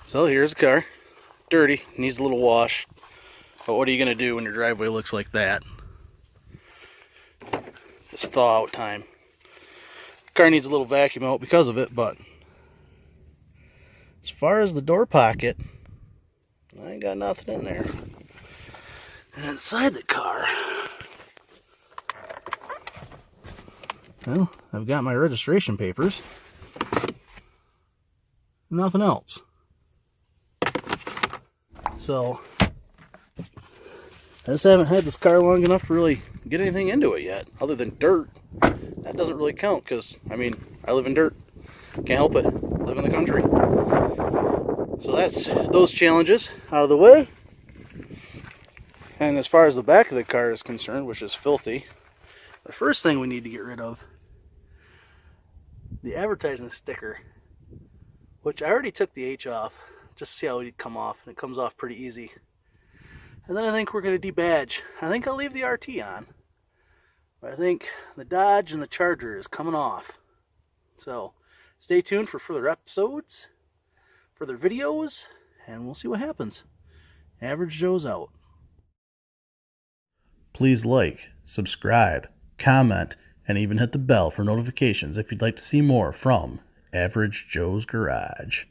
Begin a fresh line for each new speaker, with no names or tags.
So here's the car. Dirty, needs a little wash. But what are you going to do when your driveway looks like that? It's thaw out time. Car needs a little vacuum out because of it, but as far as the door pocket, I ain't got nothing in there. And inside the car, well, I've got my registration papers. Nothing else. So, I just haven't had this car long enough to really get anything into it yet, other than dirt. That doesn't really count because, I mean, I live in dirt. Can't help it. Live in the country. So that's those challenges out of the way. And as far as the back of the car is concerned, which is filthy, the first thing we need to get rid of, the advertising sticker, which I already took the H off, just to see how it would come off, and it comes off pretty easy. And then I think we're going to debadge. I think I'll leave the RT on, but I think the Dodge and the Charger is coming off. So stay tuned for further episodes, further videos, and we'll see what happens. Average Joe's out. Please like, subscribe, comment, and even hit the bell for notifications if you'd like to see more from Average Joe's Garage.